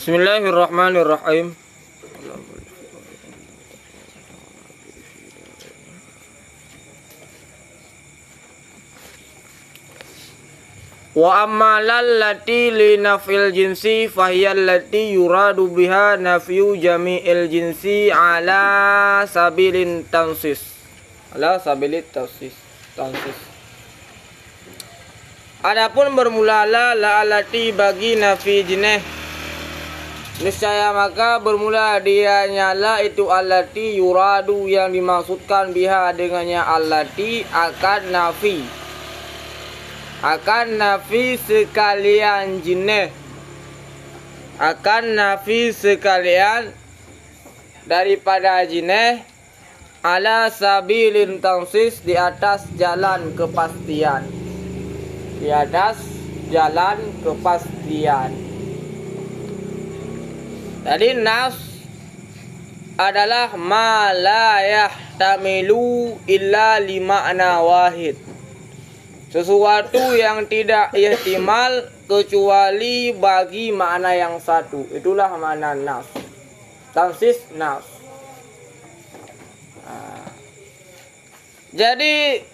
Bismillahirrahmanirrahim. Wa ammalal lati li nafil jinsi fahiyal lati yuradu biha nafyu jami'il jinsi ala sabilin tansis. Ala sabilit tansis. Adapun bermula la alati bagi nafi jinih, niscaya maka bermula dia nyala itu alati yuradu yang dimaksudkan biha dengannya alati akan nafi sekalian jinih, akan nafi sekalian daripada jinih ala sabilin tansis di atas jalan kepastian, di atas jalan kepastian. Tadi nas adalah ma la yahtamilu illa li ma'na wahid, sesuatu yang tidak ihtimal kecuali bagi makna yang satu. Itulah makna nas. Tansis nas. Jadi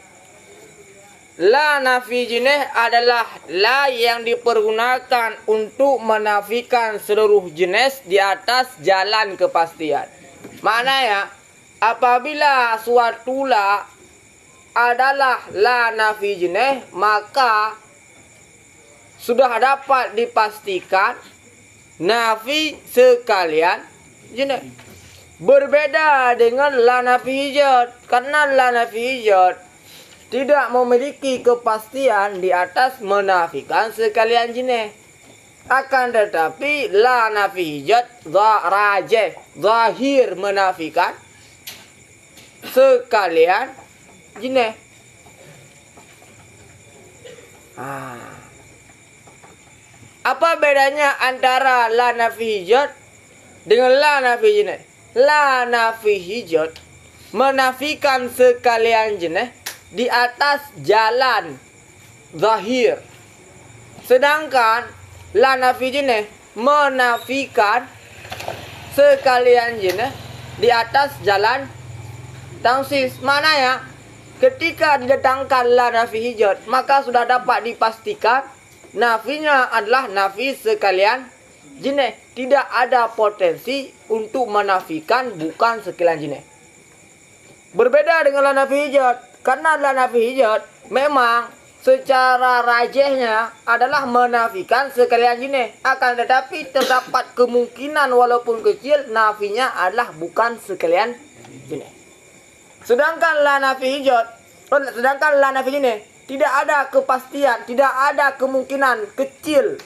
la nafi jinih adalah la yang dipergunakan untuk menafikan seluruh jenis di atas jalan kepastian. Maknanya apabila suatu la adalah la nafi jinih, maka sudah dapat dipastikan nafi sekalian jinih. Berbeda dengan la nafi hijat, karena la nafi hijat tidak memiliki kepastian di atas menafikan sekalian jinih. Akan tetapi la nafi hijat rajih, zahir menafikan sekalian jinih. Apa bedanya antara la nafi hijat dengan la nafi jinih? La nafi hijat menafikan sekalian jinih di atas jalan zahir, sedangkan la nafi jinih menafikan sekalian jinih di atas jalan tansis. Maknanya ketika didatangkan la nafi hijat, maka sudah dapat dipastikan nafinya adalah nafi sekalian jinih. Tidak ada potensi untuk menafikan bukan sekalian jinih. Berbeda dengan la nafi hijat, karena la nafi hijat memang secara rajihnya adalah menafikan sekalian jinih. Akan tetapi terdapat kemungkinan walaupun kecil nafinya adalah bukan sekalian jinih. Sedangkan la nafi jinih tidak ada kepastian, tidak ada kemungkinan kecil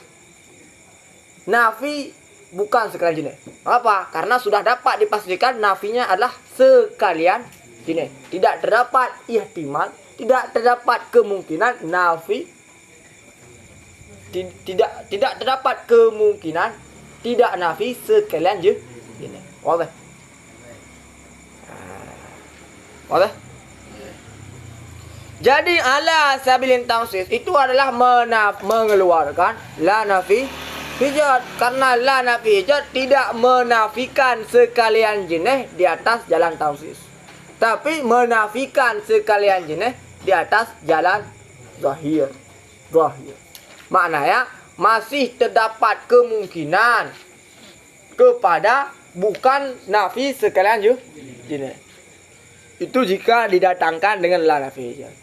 nafi bukan sekalian jinih. Apa? Karena sudah dapat dipastikan nafinya adalah sekalian jinih. Tidak terdapat ihtimal, tidak terdapat kemungkinan nafi, tidak terdapat kemungkinan tidak nafi sekalian jinih. Wadah? Wadah? Jadi ala sabilin tansis itu adalah mengeluarkan la nafi hijat, karena la nafi hijat tidak menafikan sekalian jinih di atas jalan tansis, tapi menafikan sekalian jinih di atas jalan zahir. Maknanya masih terdapat kemungkinan kepada bukan nafi sekalian jinih. Itu jika didatangkan dengan la nafi hijat.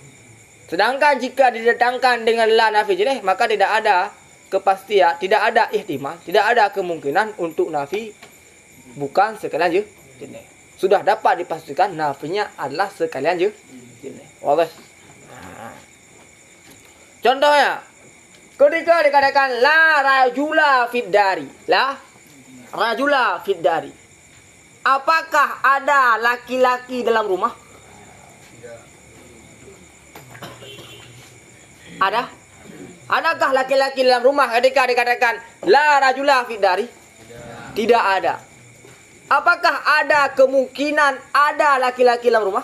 Sedangkan jika didatangkan dengan la nafi jinih, maka tidak ada kepastian, tidak ada ihtimal, tidak ada kemungkinan untuk nafi bukan sekalian jinih. Sudah dapat dipastikan nafinya adalah sekalian jinih. Wadah? Contohnya, ketika dikatakan la rajula fid dari, la rajula fid dari, apakah ada laki-laki dalam rumah? Ada? Adakah laki-laki dalam rumah ketika dikatakan la rajula fid dari? Tidak ada. Apakah ada kemungkinan ada laki-laki dalam rumah?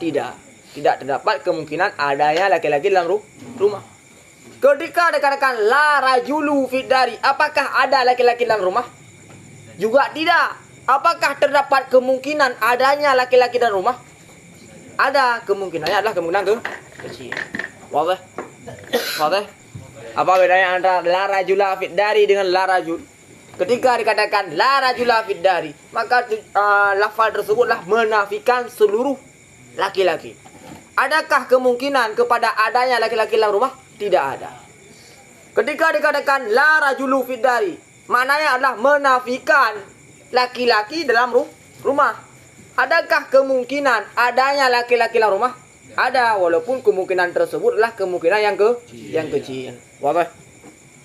Tidak. Tidak terdapat kemungkinan adanya laki-laki dalam rumah. Ketika dikatakan la rajulu fid dari, apakah ada laki-laki dalam rumah? Juga tidak. Apakah terdapat kemungkinan adanya laki-laki dalam rumah? Ada, kemungkinannya adalah kemungkinan kecil. Wadah? Wadah? Apa bedanya antara la rajula fid dari dengan la rajul? Ketika dikatakan la rajula fid dari, maka lafal tersebutlah menafikan seluruh laki-laki. Adakah kemungkinan kepada adanya laki-laki dalam rumah? Tidak ada. Ketika dikatakan la rajulu fid dari, maknanya adalah menafikan laki-laki dalam rumah. Adakah kemungkinan adanya laki-laki dalam rumah? Ada, walaupun kemungkinan tersebut adalah kemungkinan yang kecil. Wadah?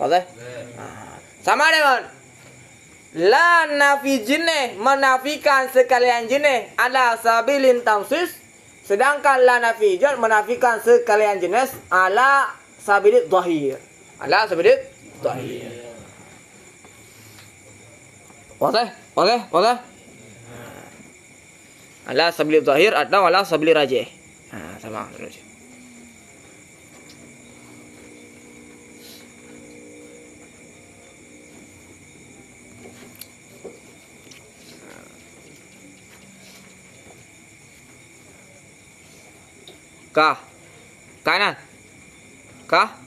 Wadah? Sama dengan la nafi jenis, menafikan sekalian jenis, ala sabilin tamsis. Sedangkan la nafi hijat menafikan sekalian jenis ala sabilit zahir. Ala sabilit zahir. Wadah? Wadah? Wadah? Ala sabilit zahir atau ala sabilit rajih. Sama. Kah? Kanan? Kah?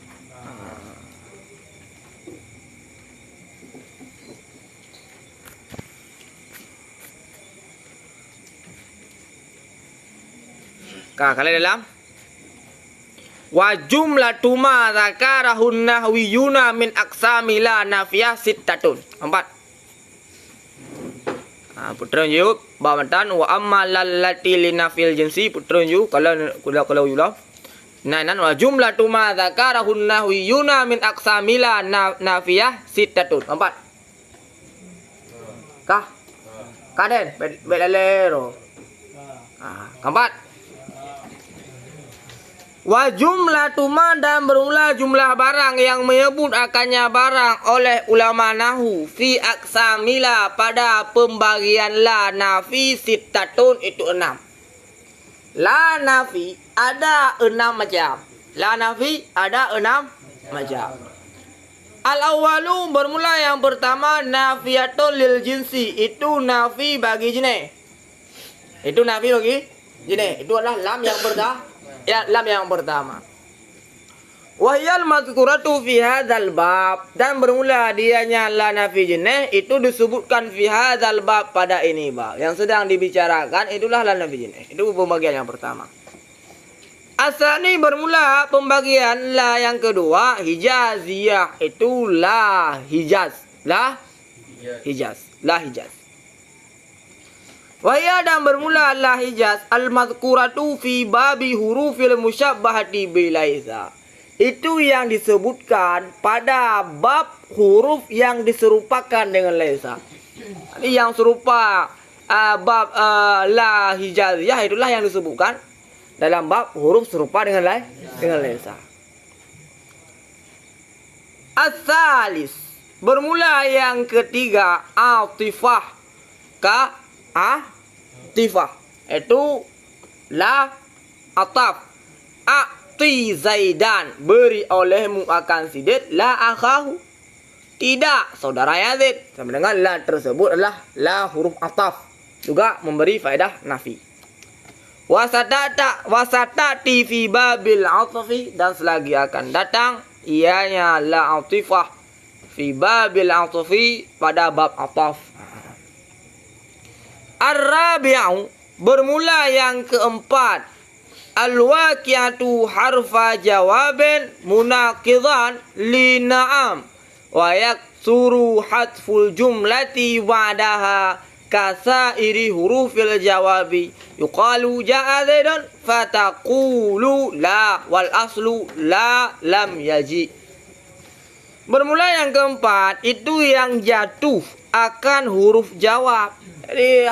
Kah, kalian dalam? Wa jumlatu ma dzakarahun nahwiyuna min aqsami la nafiyah sittatun. 4. Putra jawab bawatan wa amma lallati linafil jinsi. Putra jawab kalau yula. Nanan wa jumlatu ma dzakarahun nahwiyuna min aqsami la nafiyah sittatun. 4. Kah? Kaden belalero. Keempat. Wa jumlatu ma, dan bermula jumlah barang yang menyebut akannya barang oleh ulama nahu fi aksamila pada pembagian la nafi sittatun itu 6. La nafi ada 6 macam. La nafi ada 6 macam. Al-awwalu, bermula yang pertama nafiyatul lil jinsi, itu nafi bagi jenis. Itu nafi bagi jenis. Itu adalah lam yang pertama. Ya, lam yang pertama. Wahyal mazkuratu fi hadzal bab, dan bermula dianya la nafi jenis itu disebutkan fi hadzal bab pada ini bab yang sedang dibicarakan, itulah la nafi jenis. Itu pembagian yang pertama. Asani, bermula pembagian la yang kedua hijaziyah, itu la hijaz. La hijaz. La hijaz. Wahya, dan bermula la hijaz al-mazkuratu fi babi hurufil musyabbahati bilaisa. Itu yang disebutkan pada bab huruf yang diserupakan dengan laisa. Ini yang serupa bab la hijaziyah, itulah yang disebutkan dalam bab huruf serupa dengan laisa. As-salis, bermula yang ketiga atifah ka atifah, itu la ataf. A'ti Zaidan, beri olehmu akan si Zaid la akhahu, tidak saudaranya Zaid. Sama dengan la tersebut adalah la huruf ataf, juga memberi faedah nafi. Wasatati fi babil atfi, dan selagi akan datang ianya la atifah fi babil atfi pada bab ataf. Ar-rabi'u, bermula yang keempat al-waqi'atu harfa jawabin munaqidan li na'am wa yaksuru hatful jumlati ba'daha kasairi hurufil jawabi yuqalu ja'a Zaidun fataqulu la wal aslu la lam yaji. Bermula yang keempat itu yang jatuh akan huruf jawab. Jadi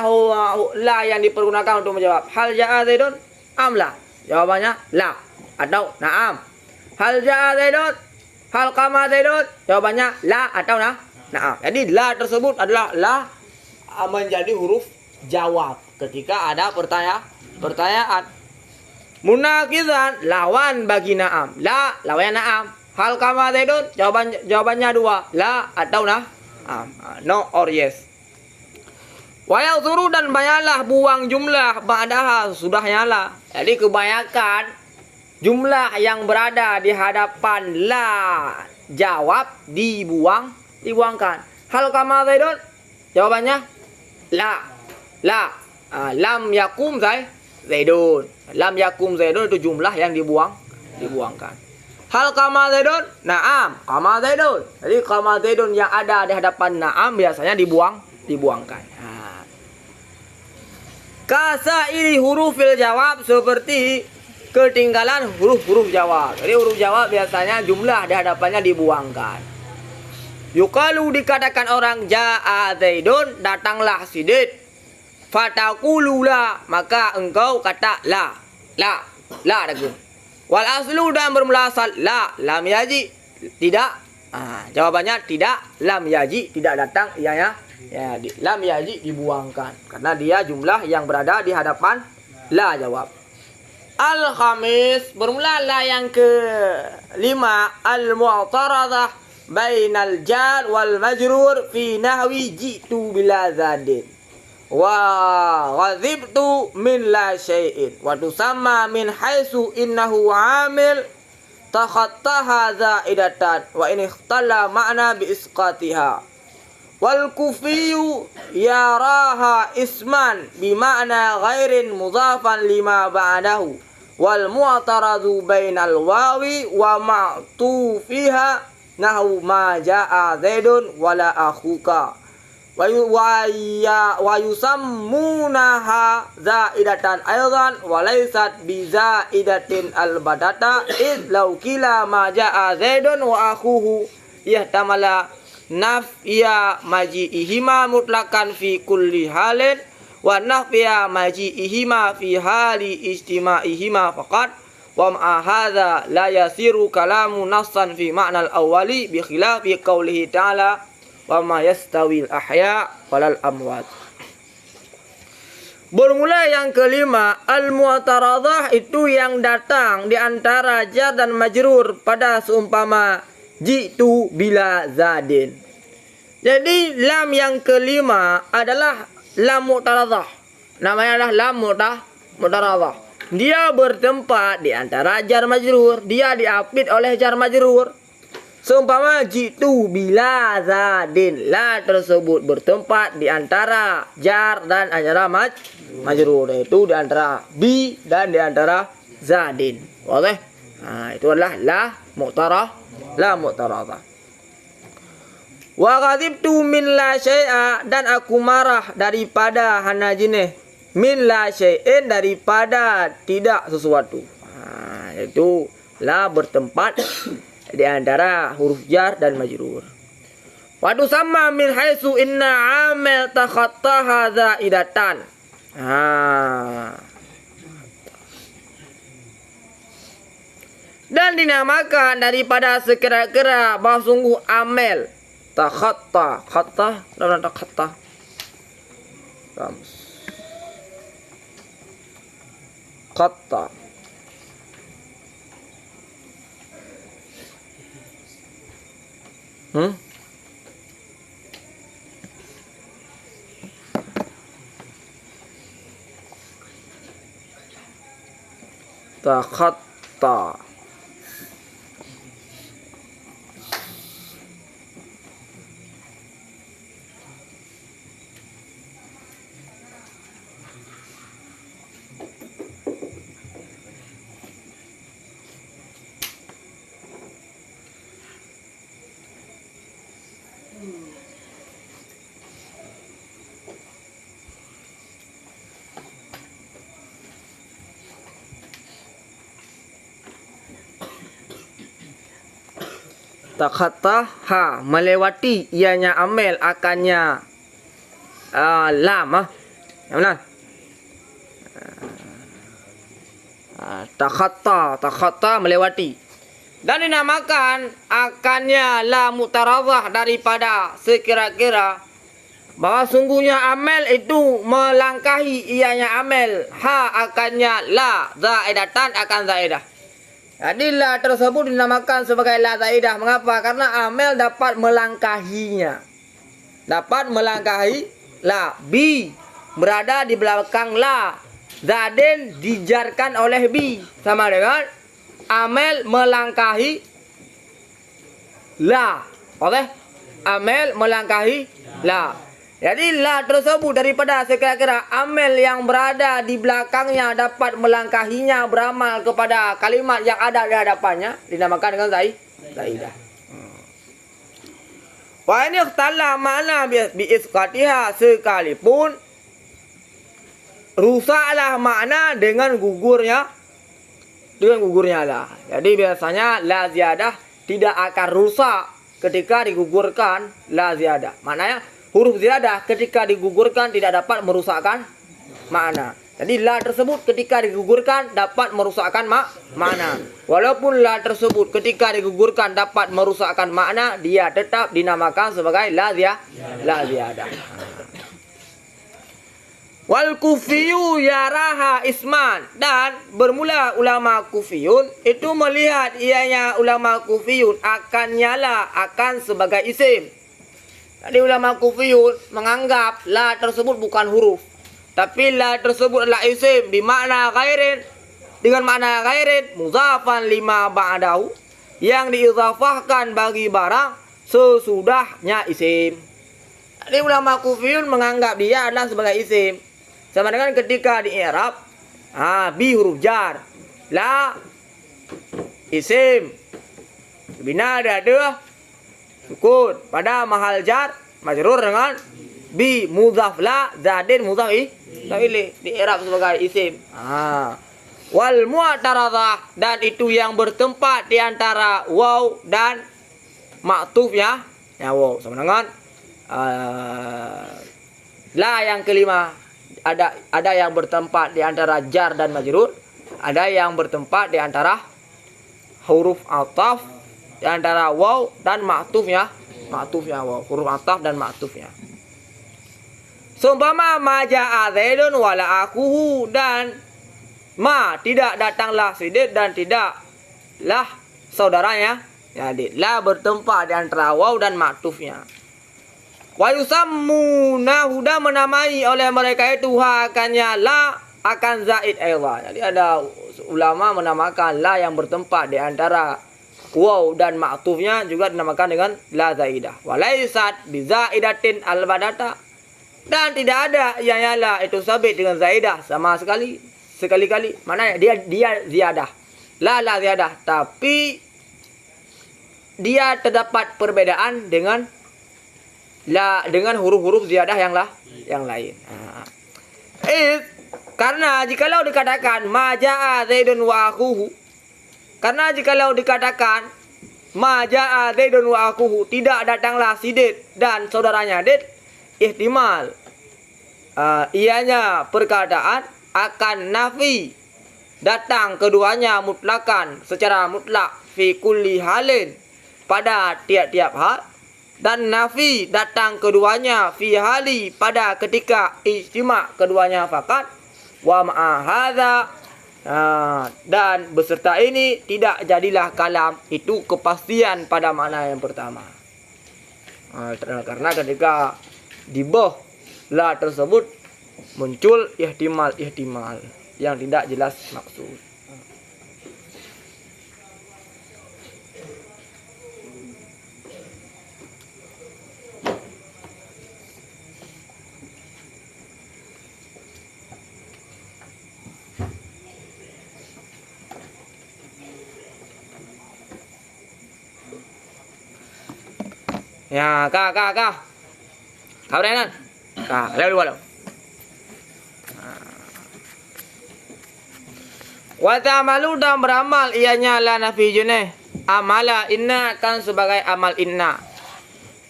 la yang dipergunakan untuk menjawab hal ja'a Zaidun amla, jawabannya la atau na'am. Hal ja'a Zaidun, hal qama Zaidun, jawabannya la atau na'am. Jadi la tersebut adalah la menjadi huruf jawab ketika ada pertanyaan. Munaqizan, lawan bagi na'am. La lawannya na'am. Hal kama zaidun? Jawabannya dua. La atau nah. No or yes. Wa yadhuru dan banyaklah buang jumlah ba'daha sudahnya la. Jadi kebanyakan jumlah yang berada di hadapan la jawab dibuangkan. Hal kama zaidun? Jawabannya la. Lam yakum zaidun. Lam yakum zaidun itu jumlah yang dibuangkan. Hal kama zaidun? Naam, kama zaidun. Jadi kama zaidun yang ada di hadapan naam biasanya dibuangkan. Kasairi hurufil jawab seperti ketinggalan huruf-huruf jawab. Jadi huruf jawab biasanya jumlah di hadapannya dibuangkan. Yukalu dikatakan orang ja'a zaidun, datanglah si Zaid. Fatakulula, maka engkau kata la dagu. Wal aslu dan bermula asal la, lam yaji, tidak. Jawabannya tidak, lam yaji, tidak datang, ianya. Ya, lam yaji dibuangkan karena dia jumlah yang berada di hadapan la jawab. Al-khamis bermula la yang kelima, al-mu'taradah bainal jar wal majrur fi nahwi jitu bila zadin wa ghadibtu min la syai'in wa tusamma min haitsu innahu amil takhattaha zaidatan wa in ikhtala ma'na bi isqatiha wal kufiyu yaraha isman bi ma'na ghairin mudhafan lima ba'dahu wal mu'taradu bainal wawi wa ma'tufiha nahu ma ja'a zaidun wala akhuka wa yusammunaha zaidatan aydan wa laysat bi zaidatin albadata id law kila ma ja'a zaidun wa akhuhu yahtamala nafya maji'ihima mutlakan fi kulli halin wa nafya maji'ihima fi hali istima'ihima faqat wa ma'a hadha la yasiru kalamu nassan fi ma'nal awwali bi khilafi qawlihi ta'ala wa ma yastawil ahya walal amwat. Bermula yang kelima, al-mu'taradah itu yang datang di antara jar dan majrur pada seumpama jitu bila zadin. Jadi lam yang kelima adalah lam mu'taradah. Namanya adalah lam mu'taradah. Dia bertempat di antara jar majrur. Dia diapit oleh jar majrur. Seumpama jitu bila zadin. La tersebut bertempat di antara jar dan antara majrur. Itu di antara bi dan di antara zadin. Boleh? Itu adalah la mu'taradah. Wa ghadibtu min la syai'a dan aku marah daripada hana jinih. Min la syai'in daripada tidak sesuatu. Itu la bertempat di antara huruf jar dan majrur. Wa tusamma min haitsu inna amil takhattaha zaidatan. Dan dinamakan daripada sekira-kira bahwa sungguh amel takhatta dan takhatta. Khatta. Takhatta. Takhattaha melewati ianya amel akannya lam benar. Takhatta melewati dan dinamakan akannya la mu'taradah daripada sekira-kira bahwa sungguhnya amel itu melangkahi ianya amel akannya la zaidatan akan zaidah. Jadi la tersebut dinamakan sebagai la zaidah. Mengapa? Karena amel dapat melangkahinya. Dapat melangkahi la. Bi berada di belakang la. Zaden dijarkan oleh bi. Sama dengan amel melangkahi la. Oke? Amel melangkahi la. Jadi la tersebut daripada sekira-kira amel yang berada di belakangnya dapat melangkahinya beramal kepada kalimat yang ada di hadapannya dinamakan dengan zaidah. Wa ini ikhtalla makna bi isqatiha sekalipun rusaklah makna dengan gugurnya lah. Jadi biasanya la ziyadah tidak akan rusak ketika digugurkan la ziyadah. Maknanya huruf ziyadah ketika digugurkan tidak dapat merusakkan makna. Jadi la tersebut ketika digugurkan dapat merusakkan makna. Walaupun la tersebut ketika digugurkan dapat merusakkan makna, dia tetap dinamakan sebagai la ziyadah. Wal kufiyu yaraha isman, dan bermula ulama kufiyun itu melihat ianya ulama kufiyun akan nyala akan sebagai isim. Jadi ulama kufiyun menganggap la tersebut bukan huruf, tapi la tersebut adalah isim bermakna ghairin, dengan makna ghairin mudhafan lima ba'dahu, yang diizafahkan bagi barang sesudahnya isim. Jadi ulama kufiyun menganggap dia adalah sebagai isim. Sama dengan ketika di i'rab bi huruf jar, la isim bina ada sukun pada mahal jar majrur dengan bi mudhaf la zadin mudhaf ilaih di i'rab sebagai isim. Wal mu'taradah, dan itu yang bertempat di antara waw dan ma'tuf ya waw, sama dengan la yang kelima. Ada yang bertempat di antara jar dan majrur, ada yang bertempat di antara huruf ataf, di antara waw dan ma'tufnya waw, huruf ataf dan ma'tufnya. Seumpama ma ja'a Zaidun wala akuhu, dan ma tidak datanglah Zaid dan tidaklah saudaranya. Jadi la bertempat di antara waw dan ma'tufnya. Wa yusammuna huda menamai oleh mereka itu akannya la akan zaid aidha. Jadi ada ulama menamakan la yang bertempat di antara waw dan ma'tufnya juga dinamakan dengan la zaidah. Walaisat bi zaidatin albadata, dan tidak ada yang la itu sabit dengan zaidah sama sekali-kali. Maknanya dia ziyadah. La ziyadah, tapi dia terdapat perbedaan dengan huruf-huruf ziyadah yang lain. Karena jikalau dikatakan ma ja'a Zaidun wa akuhu, karena jikalau dikatakan ma ja'a Zaidun wa akuhu, tidak datanglah si Zaid dan saudaranya Zaid, ihtimal ianya perkataan akan nafi, datang keduanya mutlakan secara mutlak fi kulli halin, pada tiap-tiap hal, dan nafi datang keduanya fi hali, pada ketika ijtima keduanya fakat. Wa ma'a hadza, dan beserta ini tidak jadilah kalam itu kepastian pada makna yang pertama. Karena ketika di bawah la tersebut muncul ihtimal yang tidak jelas maksud. Ya, kak. Kau Renan. Kak, lewat dulu. Wa ta'malu, dan beramal ianya la nafi juneh. Amala inna kan sebagai amal inna.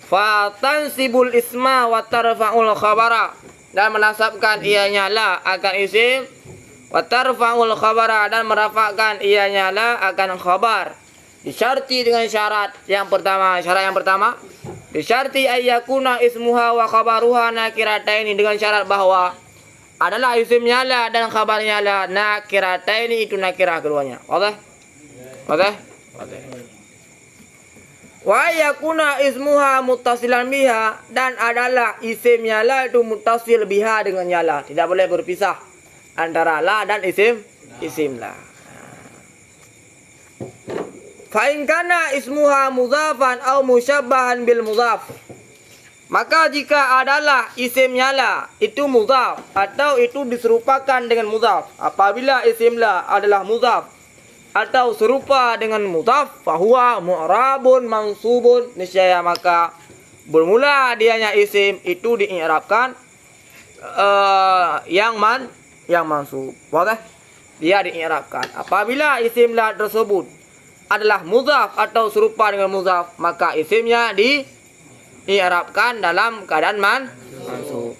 Fa tansibul isma wa tarfa'ul khabara, dan menasabkan ianya la akan isim, wa tarfa'ul khabara, dan merafakkan ianya la akan khabar. Disyarti dengan syarat yang pertama. Syarat yang pertama, disyarti ayyakuna ismuha wa khabaruha nakirataini, dengan syarat bahwa adalah isimnya la dan khabarnya la nakirataini, itu nakirah keduanya. Oke? Oke? Oke. Wa yakuna ismuha muttasilan biha, dan adalah isimnya la itu muttasil biha dengannya la. Tidak boleh berpisah antara la dan isim la. Fa in kana ismuha mudhafan aw musyabbahan bil mudhaf. Maka jika adalah isimnya la itu mudhaf atau itu diserupakan dengan mudhaf. Apabila isim la adalah mudhaf atau serupa dengan mudhaf, fahuwa mu'rabun mansubun, niscaya maka bermula dianya isim itu dii'rabkan yang mansub. Boleh? Dia dii'rabkan. Apabila isim la tersebut adalah mudhaf atau serupa dengan mudhaf, maka isimnya dii'rabkan dalam keadaan mansub.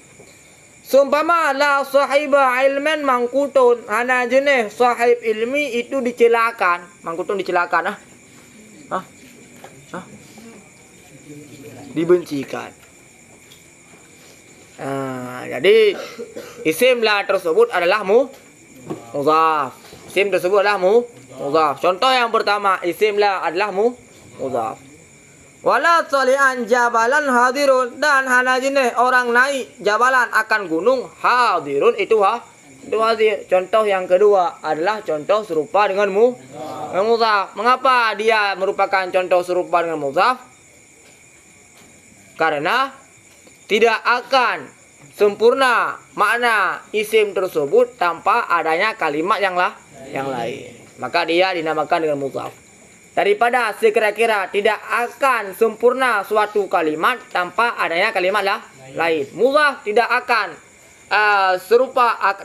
Seumpama la sahiba ilman mangkutun, hana jenis sahib ilmi itu dicelakan. Mangkutun dicelakan dibencikan. Jadi isim la tersebut adalah mudhaf. Isim tersebut adalah mudhaf. Contoh yang pertama, isim la adalah mudhaf. Wala tali'an jabalan hadirun, dan hana jenis orang naik jabalan akan gunung, hadirun itu hadir. Contoh yang kedua adalah contoh serupa dengan mudhaf. Mengapa dia merupakan contoh serupa dengan mudhaf? Karena tidak akan sempurna makna isim tersebut tanpa adanya kalimat yang lain. Maka dia dinamakan dengan mudhaf. Daripada sekira-kira tidak akan sempurna suatu kalimat tanpa adanya kalimat lain. Mudhaf tidak akan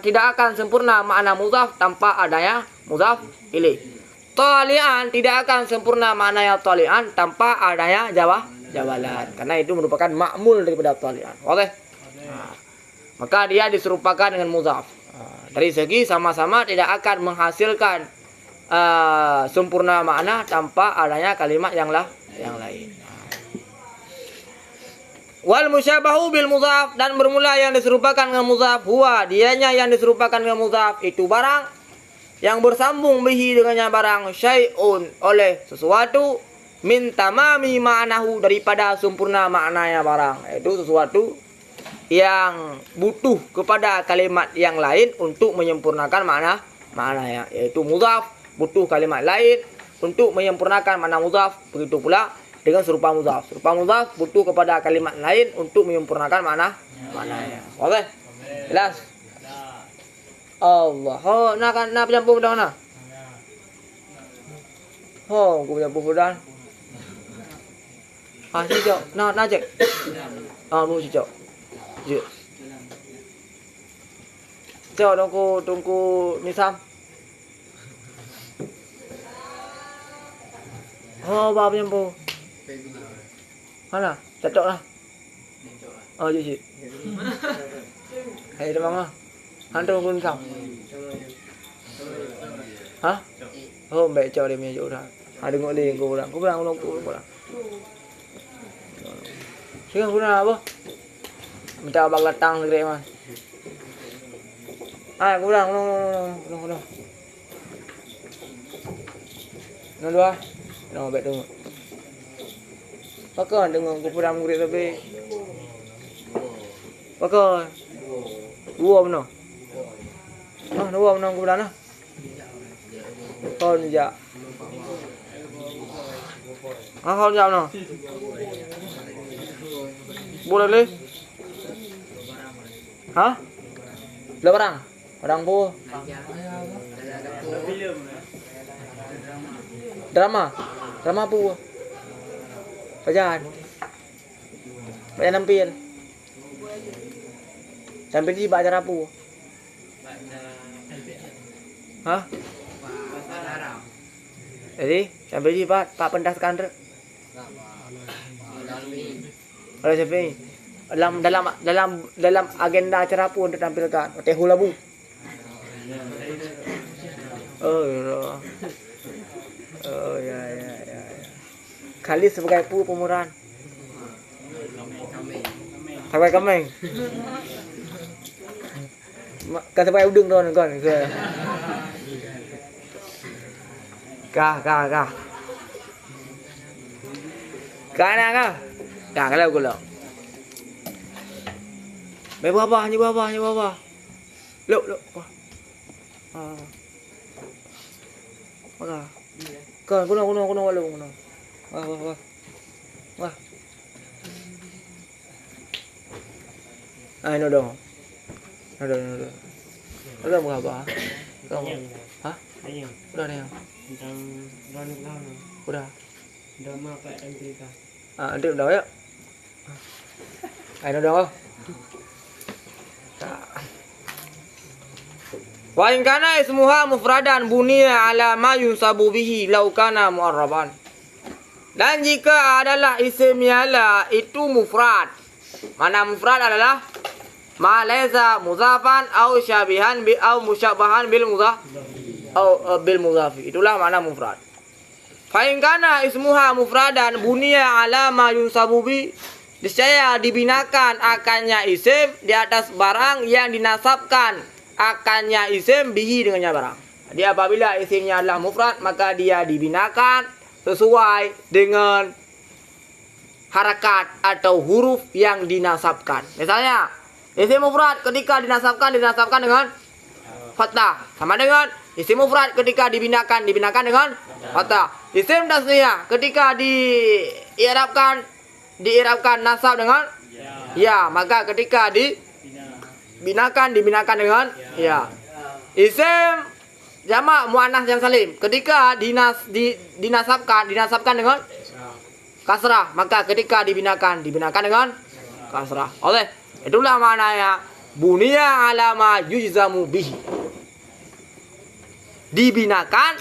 tidak akan sempurna makna mudhaf tanpa adanya mudhaf ilaih. Tali'an tidak akan sempurna maknanya tali'an tanpa adanya jabalan. Karena itu merupakan ma'mul daripada tali'an. Oke? Maka dia diserupakan dengan mudhaf. Dari segi sama-sama tidak akan menghasilkan sempurna makna tanpa adanya kalimat yang lain. Wal musyabahu bil mudhaf, dan bermula yang diserupakan dengan mudhaf, huwa dianya yang diserupakan dengan mudhaf itu barang yang bersambung bihi dengannya barang, syai'un oleh sesuatu, min tamami ma'nahu daripada sempurna maknanya barang, itu sesuatu yang butuh kepada kalimat yang lain untuk menyempurnakan maknanya, yaitu mudhaf butuh kalimat lain untuk menyempurnakan makna mudhaf. Begitu pula dengan serupa mudhaf. Serupa mudhaf butuh kepada kalimat lain untuk menyempurnakan maknanya. Oke? Jelas? Allah. Oh, nak penyampur pedang nak. Oh, aku penyampur pedang. Si Cok. Nak cek. Lu si Cok. Je. Cok, tunggu Nisam. Oh, bab penyampur. Mana? Cocok lah. Oh, je. Hai, demang lah. Hantu pun sang. Hah? Oh, baik cok dia punya cok dah. Ada ngok dia kau orang. Kau orang. Sekarang kau nak apa? Minta abang latang segera mas. Ah, kau orang. Nombor dua. Nombor baik tu. Pakai dengan kau orang murid tapi. Pakai. Dua benar. Dua benar kau orang lah. Kau ni jak. Kau jam no. Boleh le? Hah? Beli barang? Barang apa? Drama? Drama apa? Bacaan? Bacaan nampil? Nampil di acara apa? Hah? Jadi, sampai di Pak pendas kantor. Oleh siapa ni? Dalam agenda acara apa untuk tampilkan? Teh labu. Oh ya. Kali sebagai pemurahan. Sebagai kameng. Kan sebagai udung tuan kan. Kah. Kana kah? Dah kalau. Bawah. Luk. Wah. Wah. Kan kuno. Wah. Ai nó dong. Ada. Ada berapa? Kamu. Hah? Ayam. Udah nih. Tentang Ronald Lama. Udah. Udah mah Pak MPK. Nanti udah ya. Ai nó dong. Wa in kana ismuha mufradan buniya ala ma yunsabu bihi law kana mu'arraban. Dan jika adalah isim yala itu mufrad. Mana mufrad adalah ma laysa mudhafan au syabihan bi au musyabahan bil mudhaf au bil mudhafi. Itulah makna mufrad. Fa in kana ismuha mufradan buniya ala ma yunsabu bi, niscaya dibinakan akannya isim di atas barang yang dinasabkan akannya isim bihi dengannya barang. Jadi apabila isimnya adalah mufrad maka dia dibinakan sesuai dengan harakat atau huruf yang dinasabkan. Misalnya isim mufrad ketika dinasabkan dengan fathah, sama dengan isim mufrad ketika dibinakan dengan fathah. Isim tasniyah ketika diirabkan nasab dengan ya, maka ketika dibinakan dengan ya. Isim jamak muannats yang salim ketika dinasabkan dengan kasrah, maka ketika dibinakan dengan kasrah. Oleh itulah maknanya buniya ala ma yujzamu bihi. Dibinakan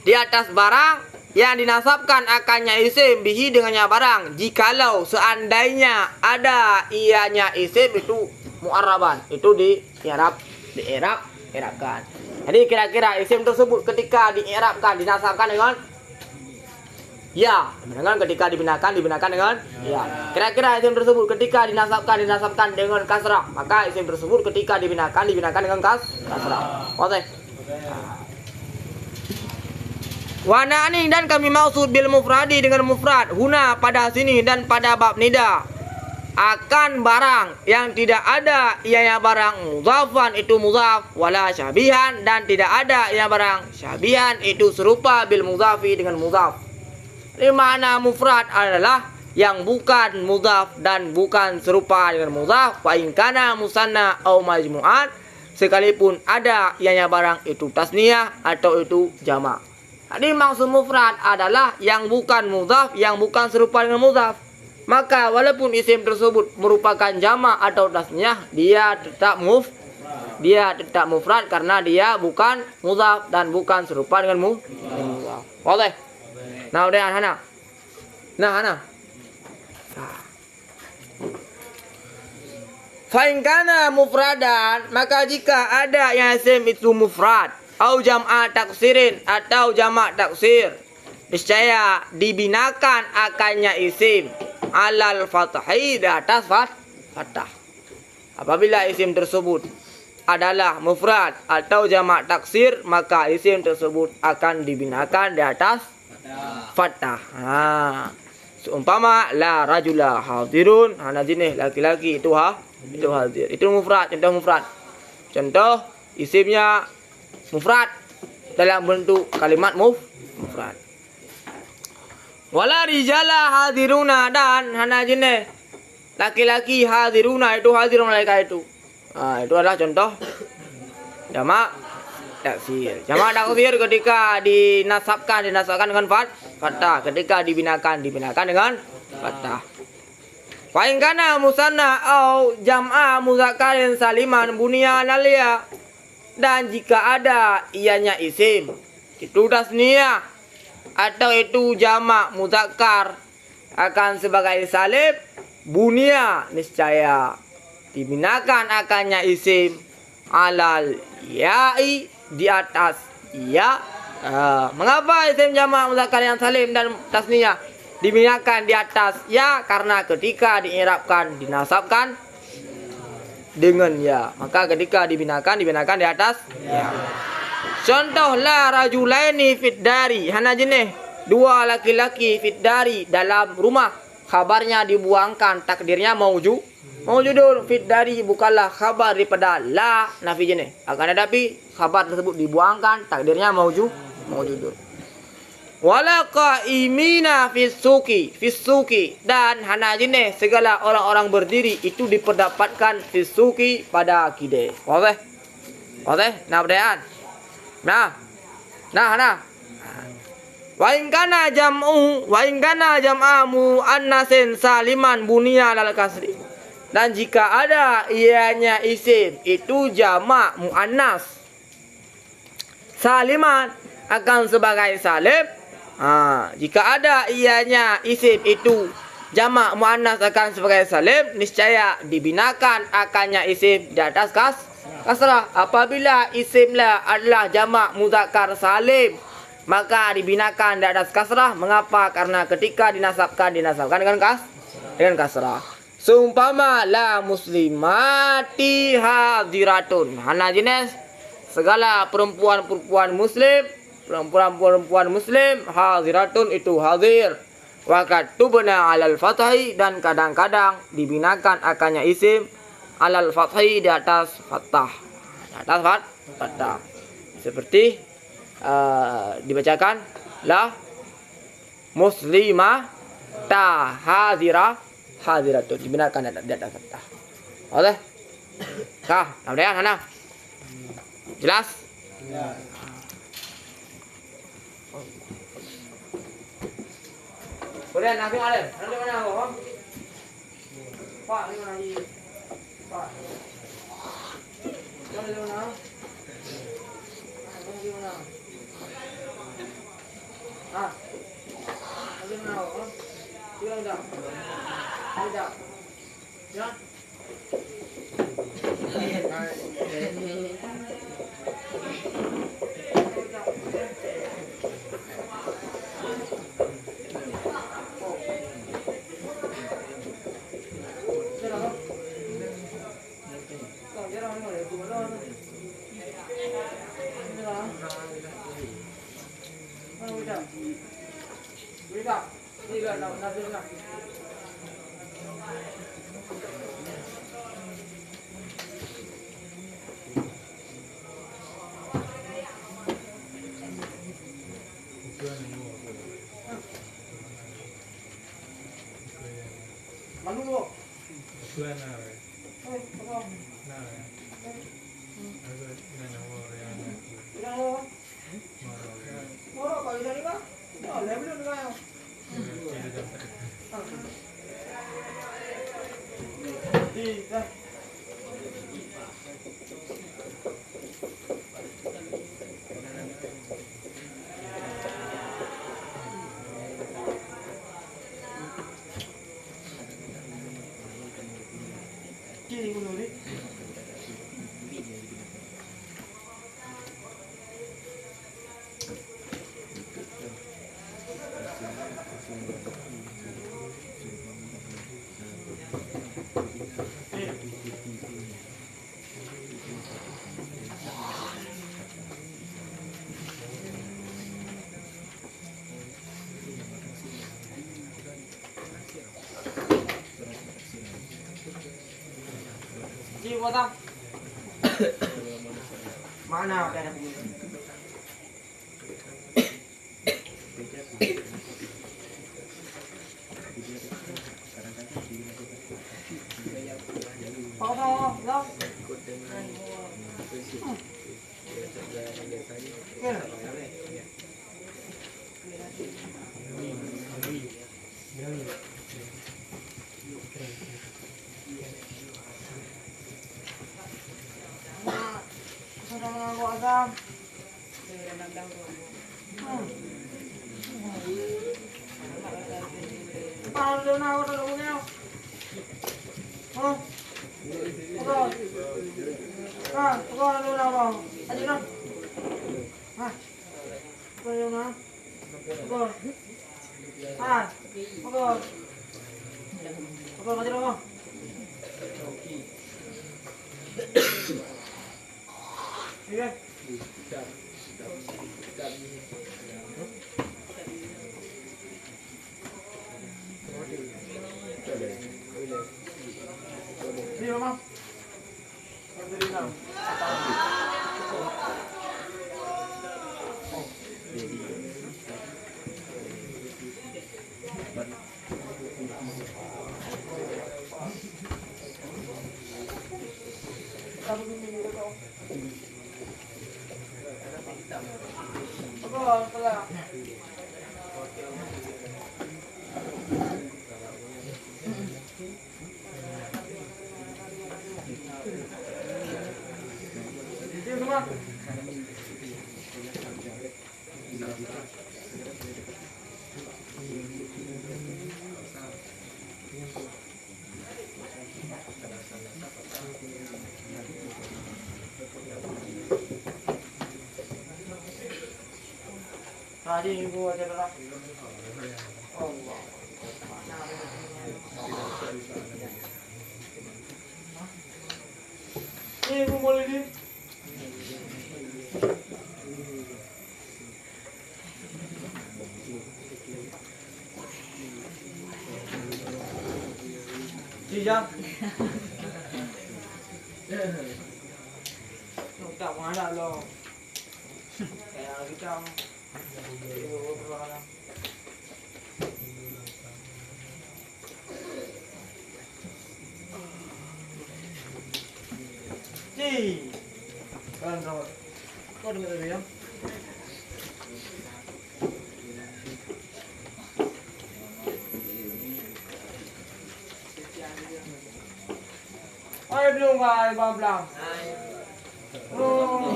di atas barang yang dinasabkan akannya isim bihi dengannya barang, jikalau seandainya ada ianya isim itu mu'arraban, itu diirabkan. Jadi kira-kira isim tersebut ketika diirabkan dinasabkan dengan ya, dengan ketika dibinakan dengan ya. Kira-kira isim tersebut ketika dinasabkan dengan kasrah, maka isim tersebut ketika dibinakan dengan kasrah. Oke. Wanani dan kami maksud bil mufradi dengan mufrad huna pada sini dan pada bab nida akan barang yang tidak ada ianya barang mudhafan itu mudhaf wala syabihan, dan tidak ada ianya barang syabihan itu serupa bil mudhafi dengan mudhaf. Di mana mufrad adalah yang bukan mudhaf dan bukan serupa dengan mudhaf, wa in kana musanna au majmu'an, sekalipun ada ianya barang itu tasniyah atau itu jamak. Jadi maksud mufrad adalah yang bukan mudhaf, yang bukan serupa dengan mudhaf. Maka walaupun isim tersebut merupakan jamak atau tasniyah, dia tetap mufrad karena dia bukan mudhaf dan bukan serupa dengan mudhaf. Boleh? Nah, udah Hana. Fa in kana mufradan, maka jika ada yang isim itu mufrad, au jam'a taksirin atau jamak taksir, niscaya dibinakan akannya isim alal fathi di atas fathah. Apabila isim tersebut adalah mufrad atau jamak taksir, maka isim tersebut akan dibinakan di atas fathah. Seumpama la rajula hadirun, hana jenis laki-laki itu hadir. Itu mufrad, contoh mufrad. Contoh isimnya mufrad dalam bentuk kalimat mufrad. Wala rijala hadiruna, dan hana jenis laki-laki hadiruna itu hadir mereka itu. Itu adalah contoh jamak taksir. Jamak taksir ketika dinasabkan dengan fathah, ketika dibinakan dengan fathah. Fa in kana musanna au jam'a mudzakkarin saliman buniya nalia, dan jika ada ianya isim itu tasniyah atau itu jamak mudzakkar akan sebagai salim, bunia niscaya dibinakan akannya isim alal ya'i di atas ya. Mengapa isim jamak mudzakkar yang salim dan tasniyah dibinakan di atas ya? Karena ketika diirabkan dinasabkan dengan ya, maka ketika dibinakan di atas ya. Contoh la rajulaini fid dari. Hana jenis dua laki-laki fid dari dalam rumah. Khabarnya dibuangkan, takdirnya maujudun. Fid dari bukanlah khabar daripada la nafi jenis. Akan tetapi khabar tersebut dibuangkan, takdirnya maujudun. Wala qaimina fisuki dan hana jenis segala orang-orang berdiri itu diperdapatkan fisuki pada kidai. Wazih? Nah pertanyaan. Nah. Wa in kana jam'amu annasin saliman bunya lal kasri. Dan jika ada ianya isim itu jamak muannas saliman akan sebagai salim. Jika ada ianya isim itu jamak muannas akan sebagai salim, niscaya dibinakan akannya isim di atas kasrah. Apabila isimlah adalah jamak muzakkar salim, maka dibinakan di atas kasrah. Mengapa? Karena ketika dinasabkan dengan kasrah. Seumpama la muslimati hadiratun. Hana jenis segala perempuan muslim hadiratun itu hadir. Wakat tubna alal fathai dan kadang-kadang dibinakan akannya isim alal fathai di atas fathah. Seperti dibacakan la muslimah ta hadiratun dibinakan di atas fathah. Oke? Kemudian Hana. Jelas? Ya. Kemudian Nabi Alim, nanti mana Pak? Pak, di mana lagi? Pak. Di mana? Di mana? Di mana Pak? Di mana? Tidak. Ya. Potong. Mana ada begini? Potong, dong. Ini mama. Berdiri nam. Tadi ibu aja lah. Allah. Ini ibu boleh di. Siap. Tak mana lo. Kayak kita. Kan rawat. Kau dengar tadi ya? Ayo belum kau bablang. Oh.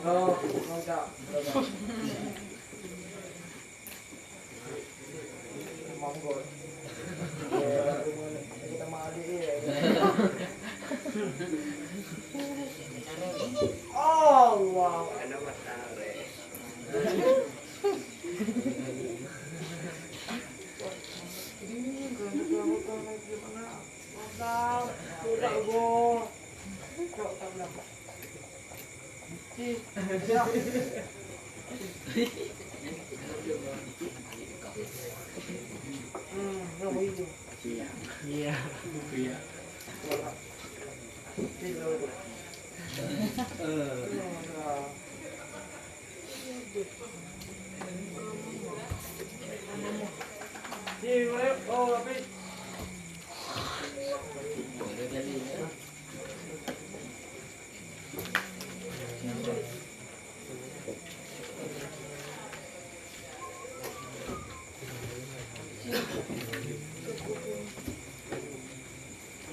Oh, enggak. Monggo. Kita mau adik ya. Oh, wow. Ada matahari. Ini ganda kamu lagi mana? Mantap. Sudah go. Kau tak berapa. Siap. Iya. Iya. Iya.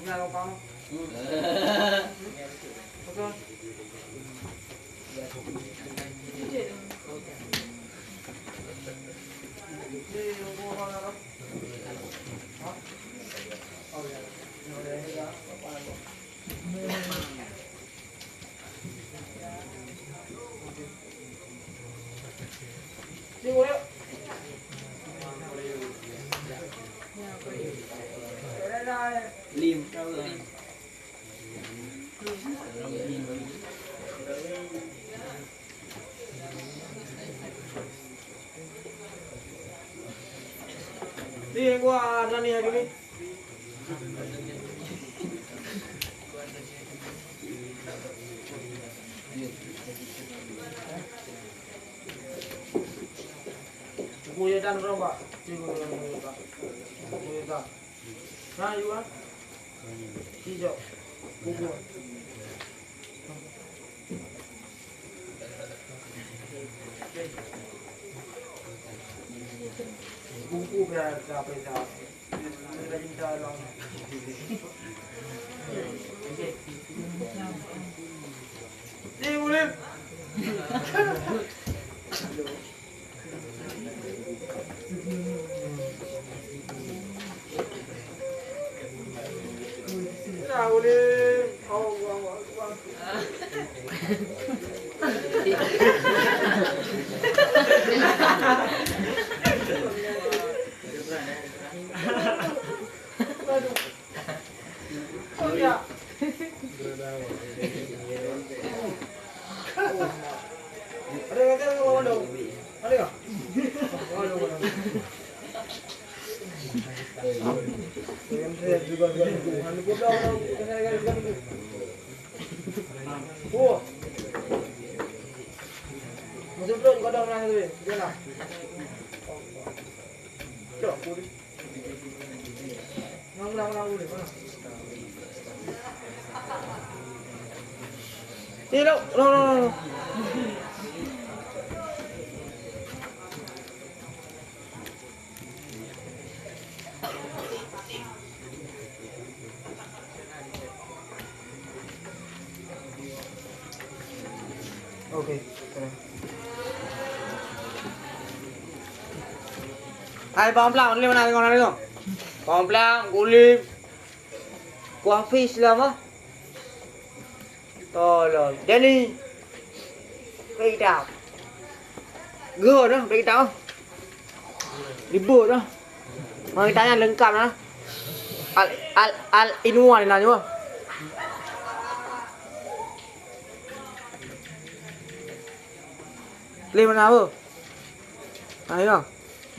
Enggak kamu. Betul. Lim kau lah. Nih gua ada nih hari ini. Buya dan rombak. Buya dan. Nah, juga. Hijau. Bubur. Buku biar capek capek. Kita cinta dong. Ini boleh. Nah, boleh. Oh, wah. Ada yang kata ngomong dong. Ada nggak? Yang saya juga anu kita orang kita. Oh. Musim belum kau dah mana tu? Jangan. Cok, puri. Nang puri. Ni lo, no. Okay. Hai pelan-pelan, ni mana tengok tengok. Pelan-pelan, kulit. Kuah fish lah mah. Tolong. Jenny. Break down. Gua dah break down. Ribut dah. Mari tanya lengkap dah. Al inua ni nanya. Le mana apa? Ayo.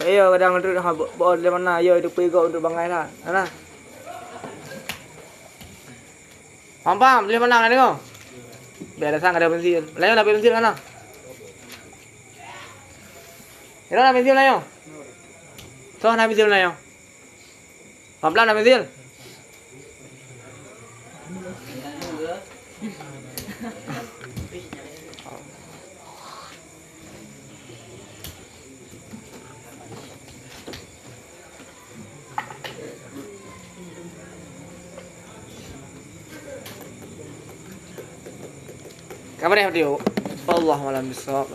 Ayo kadang untuk bawa le mana ayo itu pergi untuk bangai lah. Mana? Pam, le mana ni kau? Biar datang ada pensil. Lain ada pensil mana? Ini ada pensil lain. So ada pensil lain. Pam ada pensil. Kabar ya video. Wallahu a'lam bishawab.